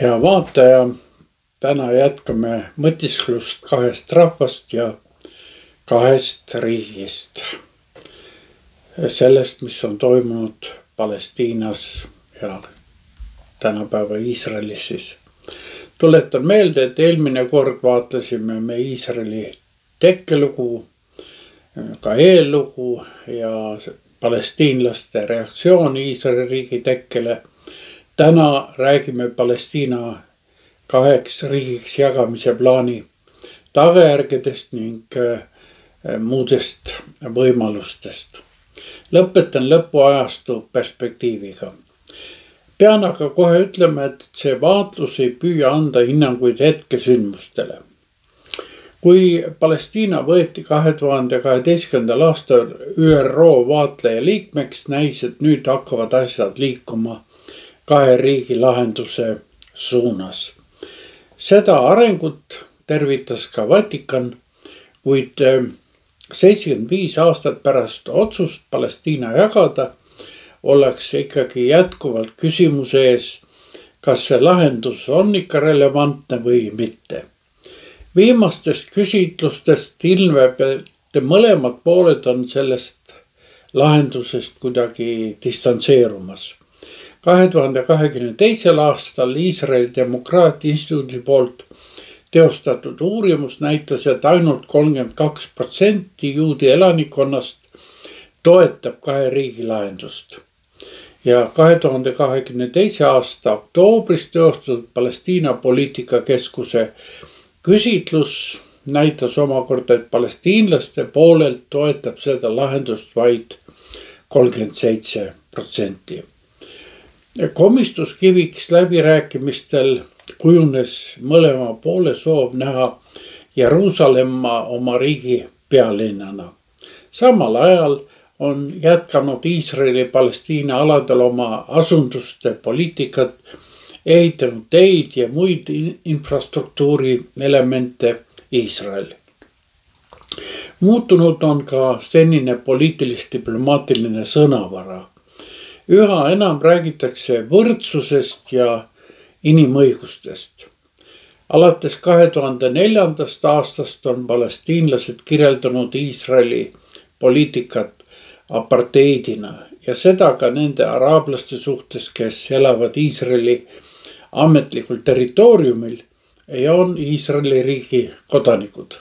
Hea vaataja, täna jätkame mõtisklust kahest rahvast ja kahest riigist. Sellest, mis on toimunud Palestiinas ja tänapäeva Iisraelis siis. Tuletan meelde, et eelmine kord vaatasime me Iisraeli tekkelugu, ka eellugu ja palestiinlaste reaktsiooni Iisraeli riigi tekkele. Täna räägime Palestiina kaheks riigiks jagamise plaani tagajärgedest ning muudest võimalustest. Lõpetan lõpuajastu perspektiiviga. Pean aga kohe ütlema, et see vaatlus ei püüa anda hinnanguid hetkesündmustele. Kui Palestiina võeti 2012. aastal ÜRO vaatleja liikmeks, näis, et nüüd hakkavad asjad liikuma kahe riigi lahenduse suunas. Seda arengut tervitas ka Vatikan, kuid 75 aastat pärast otsust Palestiina jagada ollakse ikkagi jätkuvalt küsimuse ees, kas see lahendus on ikka relevantne või mitte. Viimastest küsitlustest ilmneb, et mõlemad pooled on sellest lahendusest kuidagi distantseerumas. 2022. aastal Iisraeli Demokraatia Instituudi poolt teostatud uurimus näitas, et ainult 32% juudi elanikkonnast toetab kahe riigi lahendust. Ja 2022. aasta oktoobris teostatud Palestiina poliitikakeskuse küsitlus näitas omakorda, et palestiinlaste poolelt toetab seda lahendust vaid 37%. Komistuskiviks läbirääkimistel kujunes mõlema poole soov näha Jeruusalemma oma riigi pealinnana. Samal ajal on jätkanud Iisraeli Palestiina aladel oma asunduste poliitikat, ehitanud teid ja muid infrastruktuuri elemente Iisrael. Muutunud on ka senine poliitilis-diplomaatiline sõnavara. Üha enam räägitakse võrdsusest ja inimõigustest. Alates 2004. aastast on palestiinlased kirjeldanud Iisraeli poliitikat aparteidina ja seda ka nende araablaste suhtes, kes elavad Iisraeli ametlikul territooriumil ja on Iisraeli riigi kodanikud.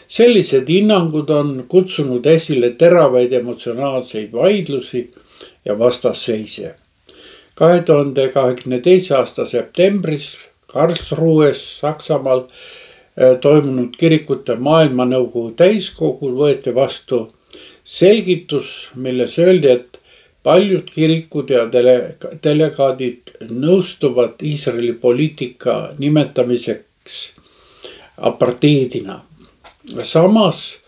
Sellised hinnangud on kutsunud esile teravaid emotsionaalseid vaidlusi ja vastasseise. 2022. aasta septembris Karlsruhes Saksamaal toimunud kirikute maailmanõukogu täiskogul võeti vastu selgitus, milles öeldi, et paljud kirikud ja delegaadid nõustuvad Iisraeli poliitika nimetamiseks aparteidina. Samas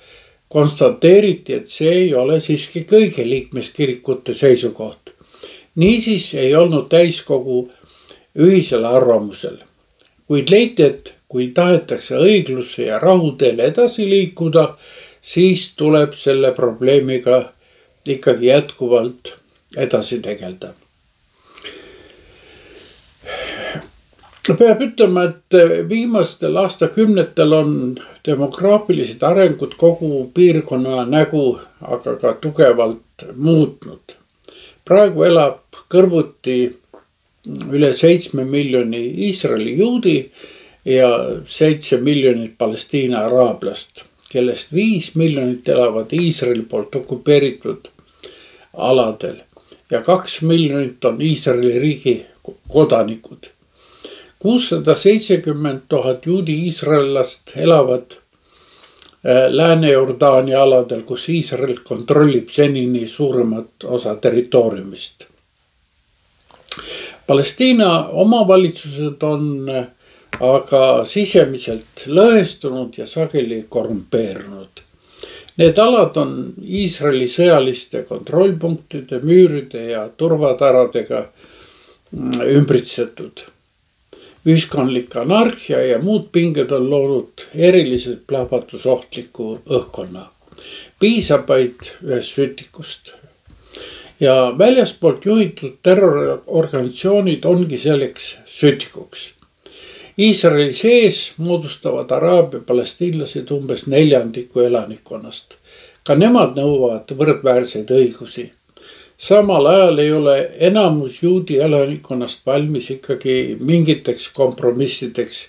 konstateeriti, et see ei ole siiski kõigi liikmeskirikute seisukoht. Niisiis ei olnud täiskogu ühisel arvamusel, kuid leiti, et kui tahetakse õigluse ja rahu teele edasi liikuda, siis tuleb selle probleemiga ikkagi jätkuvalt edasi tegelda. Peab ütlema, et viimastel aastakümnetel on demograafilised arengud kogu piirkonna nägu aga ka tugevalt muutnud. Praegu elab kõrvuti üle 7 miljoni Iisraeli juudi ja 7 miljonit Palestiina araablast, kellest 5 miljonit elavad Iisraeli poolt okupeeritud aladel ja 2 miljonit on Iisraeli riigi kodanikud. 670 000 juudi iisraellast elavad Lääne-Jordaania aladel, kus Iisrael kontrollib senini suuremat osa territooriumist. Palestiina omavalitsused on aga sisemiselt lõhestunud ja sageli korrumpeerunud. Need alad on Iisraeli sõjaliste kontrollpunktide, müüride ja turvataradega ümbritsetud. Ühiskondlik anarhia ja muud pinged on loonud eriliselt plahvatusohtliku õhkkonna. Piisab vaid ühest sütikust. ja väljaspoolt juhitud terroriorganisatsioonid ongi selleks sütikuks. Iisraeli sees moodustavad araabia palestiinlased umbes 1/4 elanikkonnast. Ka nemad nõuavad võrdväärseid õigusi. Samal ajal ei ole enamus juudi elanikkonnast valmis ikkagi mingiteks kompromissideks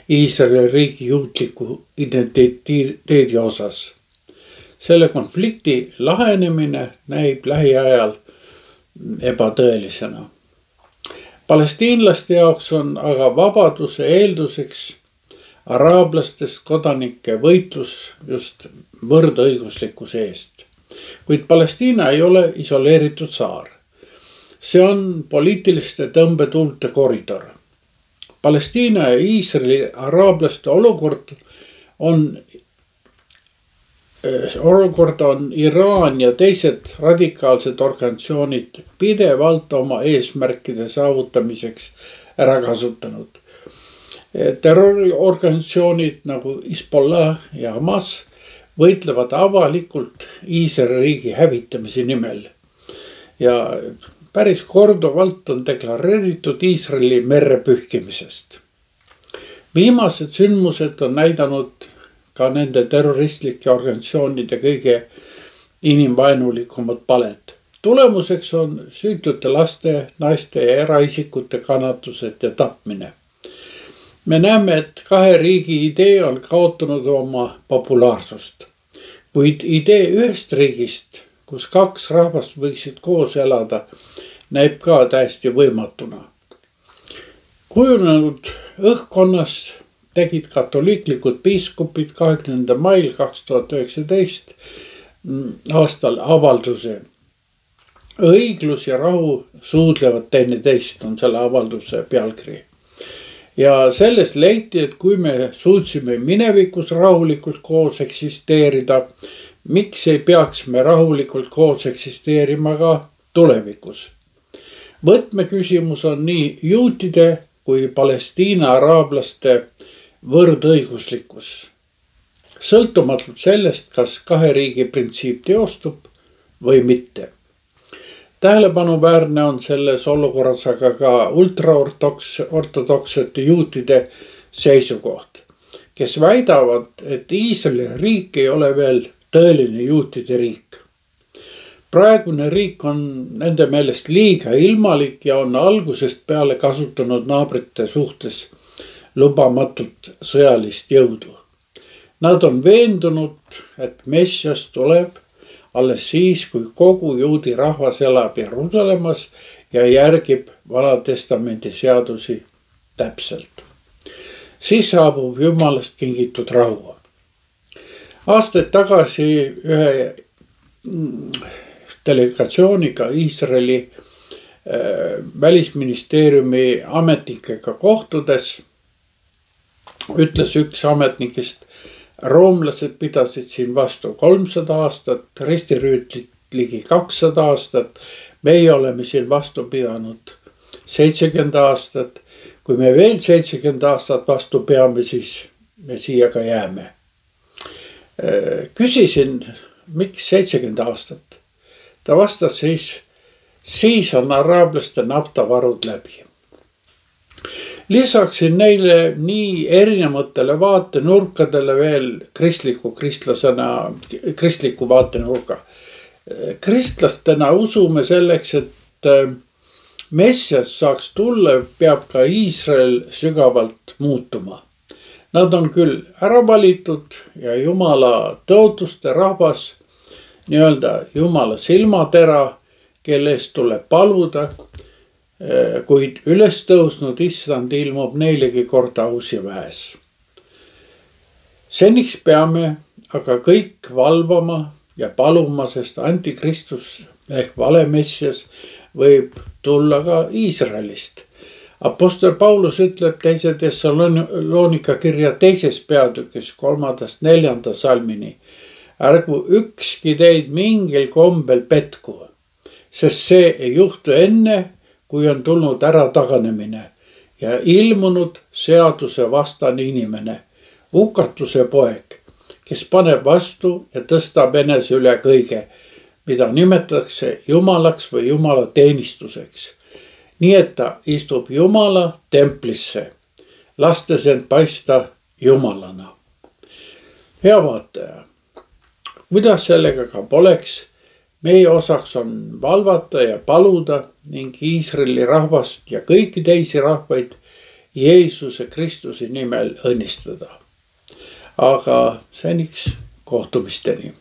Iisraeli riigi juutliku identiteedi osas. Selle konflikti lahenemine näib lähiajal ebatõelisena. Palestiinlaste jaoks on aga vabaduse eelduseks araablastest kodanike võitlus just võrdõiguslikkuse eest. Kuid Palestiina ei ole isoleeritud saar. See on poliitiliste tõmbetuulte koridor. Palestiina ja Iisraeli araablaste olukord on Iraan ja teised radikaalsed organisatsioonid pidevalt oma eesmärkide saavutamiseks ära kasutanud. Terroriorganisatsioonid nagu Hezbollah ja Hamas võitlevad avalikult Iisraeli riigi hävitamise nimel. Ja päris korduvalt on deklareeritud Iisraeli merre pühkimisest. Viimased sündmused on näidanud ka nende terroristlike organisatsioonide kõige inimvaenulikumad paled. Tulemuseks on süütute laste, naiste ja eraisikute kannatused ja tapmine. Me näeme, et kahe riigi idee on kaotanud oma populaarsust. Kuid idee ühest riigist, kus kaks rahvast võiksid koos elada, näib ka täiesti võimatuna. Kujunenud õhkkonnas tegid katoliiklikud piiskopid 20. mail 2019 aastal avalduse. Õiglus ja rahu suudlevad teineteist on selle avalduse pealkiri. Ja sellest leiti, et kui me suutsime minevikus rahulikult koos eksisteerida, miks ei peaks me rahulikult koos eksisteerima ka tulevikus. Võtmeküsimus on nii juutide kui Palestiina araablaste võrdõiguslikkus. Sõltumatult sellest, kas kahe riigi printsiip teostub või mitte. Tähelepanuväärne on selles olukorras aga ka ultraortodoksete juutide seisukoht, kes väidavad, et Iisraeli riik ei ole veel tõeline juutide riik. Praegune riik on nende meelest liiga ilmalik ja on algusest peale kasutanud naabrite suhtes lubamatut sõjalist jõudu. Nad on veendunud, et Messias tuleb alles siis, kui kogu juudi rahvas elab Jeruusalemmas ja järgib Vana Testamendi seadusi täpselt. Siis saabub Jumalast kingitud rahu. Aastaid tagasi ühe delegatsiooniga Iisraeli välisministeeriumi ametnikega kohtudes ütles üks ametnikest, roomlased pidasid siin vastu 300 aastat, ristirüütlid ligi 200 aastat. Meie oleme siin vastu pidanud 70 aastat. Kui me veel 70 aastat vastu peame, siis me siia ka jääme. Küsisin, miks 70 aastat? Ta vastas siis on araablaste naftavarud läbi. Lisaksin neile nii erinevatele vaatenurkadele veel kristliku vaatenurga. Kristlastena usume selleks, et Messias saaks tulla, peab ka Iisrael sügavalt muutuma. Nad on küll ära valitud ja Jumala tõotuste rahvas, nii-öelda Jumala silmatera, kelle eest tuleb paluda, kuid üles tõusnud issand ilmub neilegi kord aus ja väes. Seniks peame aga kõik valvama ja paluma, sest antikristus ehk valemessias võib tulla ka Iisraelist. Apostel Paulus ütleb 2. Thessaloonika kirja 2. peatükis 3.–4. salmini. Ärgu ükski teid mingil kombel petku, sest see ei juhtu enne, kui on tulnud ära taganemine ja ilmunud seaduse vastane inimene, hukatuse poeg, kes paneb vastu ja tõstab enese üle kõige, mida nimetatakse jumalaks või jumala teenistuseks. Nii et ta istub Jumala templisse, lastes end paista jumalana. Hea vaataja, kuidas sellega ka poleks, meie osaks on valvata ja paluda ning Iisraeli rahvast ja kõiki teisi rahvaid Jeesuse Kristuse nimel õnnistada. Aga seniks kohtumisteni.